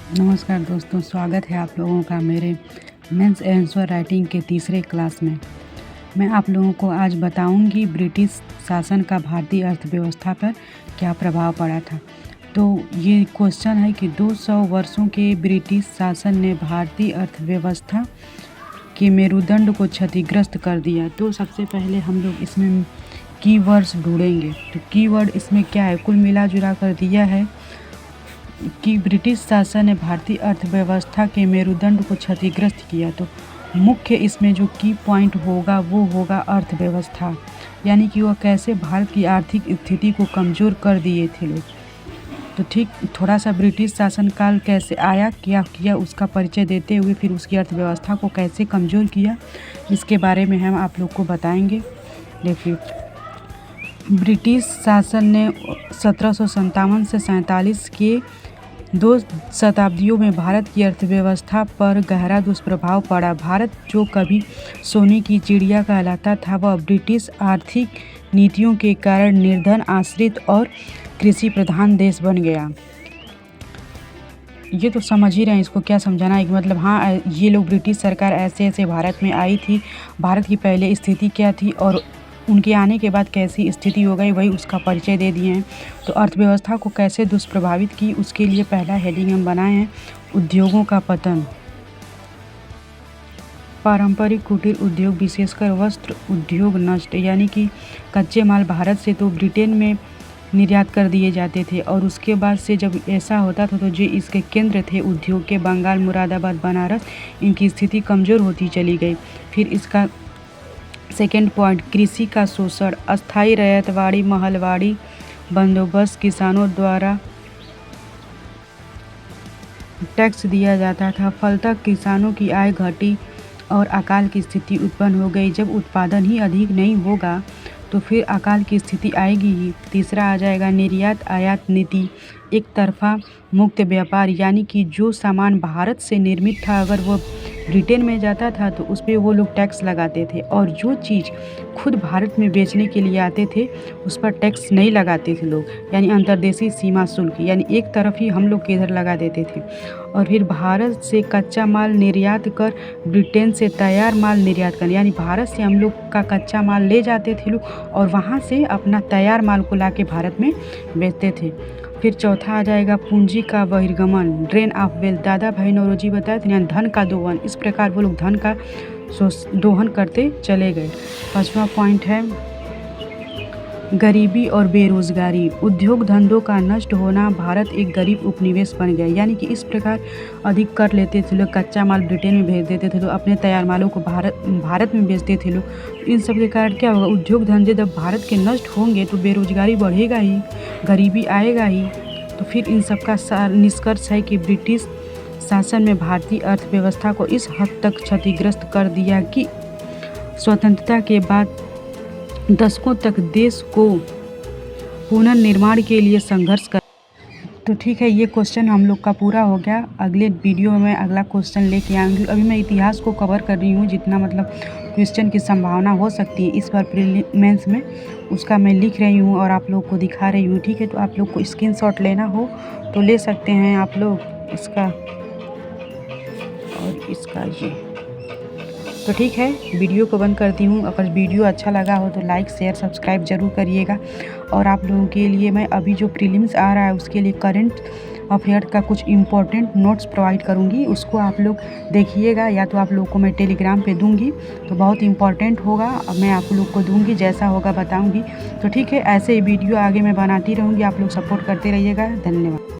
नमस्कार दोस्तों, स्वागत है आप लोगों का मेरे मेंस आंसर राइटिंग के तीसरे क्लास में। मैं आप लोगों को आज बताऊंगी ब्रिटिश शासन का भारतीय अर्थव्यवस्था पर क्या प्रभाव पड़ा था। तो ये क्वेश्चन है कि 200 वर्षों के ब्रिटिश शासन ने भारतीय अर्थव्यवस्था के मेरुदंड को क्षतिग्रस्त कर दिया। तो सबसे पहले हम लोग इसमें कीवर्ड्स ढूंढेंगे। तो कीवर्ड इसमें क्या है, कुल मिला जुला कर दिया है कि ब्रिटिश शासन ने भारतीय अर्थव्यवस्था के मेरुदंड को क्षतिग्रस्त किया। तो मुख्य इसमें जो की पॉइंट होगा वो होगा अर्थव्यवस्था, यानी कि वह कैसे भारत की आर्थिक स्थिति को कमज़ोर कर दिए थे लोग। तो ठीक थोड़ा सा ब्रिटिश शासनकाल कैसे आया, क्या किया, उसका परिचय देते हुए फिर उसकी अर्थव्यवस्था को कैसे कमज़ोर किया, इसके बारे में हम आप लोग को बताएंगे। देखिए, ब्रिटिश शासन ने 1757 से 47 के 2 शताब्दियों में भारत की अर्थव्यवस्था पर गहरा दुष्प्रभाव पड़ा। भारत जो कभी सोने की चिड़िया कहलाता था, वह ब्रिटिश आर्थिक नीतियों के कारण निर्धन, आश्रित और कृषि प्रधान देश बन गया। ये तो समझ ही रहे हैं, इसको क्या समझाना है कि मतलब हाँ, ये लोग ब्रिटिश सरकार ऐसे ऐसे भारत में आई थी, भारत की पहले स्थिति क्या थी और उनके आने के बाद कैसी स्थिति हो गई, वही उसका परिचय दे दिए हैं। तो अर्थव्यवस्था को कैसे दुष्प्रभावित की, उसके लिए पहला हेडिंग हम बनाए हैं, उद्योगों का पतन। पारंपरिक कुटीर उद्योग विशेषकर वस्त्र उद्योग नष्ट, यानी कि कच्चे माल भारत से तो ब्रिटेन में निर्यात कर दिए जाते थे और उसके बाद से जब ऐसा होता था तो जो इसके केंद्र थे उद्योग के, बंगाल, मुरादाबाद, बनारस, इनकी स्थिति कमज़ोर होती चली गई। फिर इसका सेकेंड पॉइंट, कृषि का शोषण, अस्थायी रैयतवाड़ी, महलवाड़ी बंदोबस्त, किसानों द्वारा टैक्स दिया जाता था, फलतः किसानों की आय घटी और अकाल की स्थिति उत्पन्न हो गई। जब उत्पादन ही अधिक नहीं होगा तो फिर अकाल की स्थिति आएगी ही। तीसरा आ जाएगा निर्यात आयात नीति, एक तरफा मुक्त व्यापार, यानी कि जो सामान भारत से निर्मित था अगर वो ब्रिटेन में जाता था तो उस पर वो लोग टैक्स लगाते थे, और जो चीज़ खुद भारत में बेचने के लिए आते थे उस पर टैक्स नहीं लगाते थे लोग, यानी अंतर्देशीय सीमा शुल्क, यानी एक तरफ ही हम लोग के इधर लगा देते थे। और फिर भारत से कच्चा माल निर्यात कर ब्रिटेन से तैयार माल निर्यात कर, यानी भारत से हम लोग का कच्चा माल ले जाते थे लोग और वहाँ से अपना तैयार माल को ला के भारत में बेचते थे। फिर चौथा आ जाएगा पूंजी का बहिर्गमन, ड्रेन ऑफ वेल्थ, दादा भाई नौरोजी बताए थे, यानी धन का दोहन। इस प्रकार वो लोग धन का दोहन करते चले गए। पांचवा पॉइंट है गरीबी और बेरोजगारी, उद्योग धंधों का नष्ट होना, भारत एक गरीब उपनिवेश बन गया, यानी कि इस प्रकार अधिक कर लेते थे लोग, कच्चा माल ब्रिटेन में भेज देते थे लोग, अपने तैयार मालों को भारत में बेचते थे लोग। इन सब के कारण क्या होगा, उद्योग धंधे जब भारत के नष्ट होंगे तो बेरोजगारी बढ़ेगा ही, गरीबी आएगा ही। तो फिर इन सब का निष्कर्ष है कि ब्रिटिश शासन में भारतीय अर्थव्यवस्था को इस हद तक क्षतिग्रस्त कर दिया कि स्वतंत्रता के बाद दशकों तक देश को पुनर्निर्माण के लिए संघर्ष कर। तो ठीक है, ये क्वेश्चन हम लोग का पूरा हो गया। अगले वीडियो में अगला क्वेश्चन लेके आऊँगी। अभी मैं इतिहास को कवर कर रही हूँ, जितना मतलब क्वेश्चन की संभावना हो सकती है इस बार प्रीलिम्स में, उसका मैं लिख रही हूँ और आप लोग को दिखा रही हूँ। ठीक है, तो आप लोग को स्क्रीनशॉट लेना हो तो ले सकते हैं आप लोग इसका और इसका ये। तो ठीक है, वीडियो को बंद करती हूँ। अगर वीडियो अच्छा लगा हो तो लाइक, शेयर, सब्सक्राइब जरूर करिएगा। और आप लोगों के लिए मैं अभी जो प्रीलिम्स आ रहा है उसके लिए करंट अफेयर का कुछ इम्पोर्टेंट नोट्स प्रोवाइड करूँगी, उसको आप लोग देखिएगा, या तो आप लोग को मैं टेलीग्राम पे दूँगी, तो बहुत इंपॉर्टेंट होगा, मैं आप लोग को दूँगी, जैसा होगा बताऊँगी। तो ठीक है, ऐसे ही वीडियो आगे मैं बनाती रहूँगी, आप लोग सपोर्ट करते रहिएगा। धन्यवाद।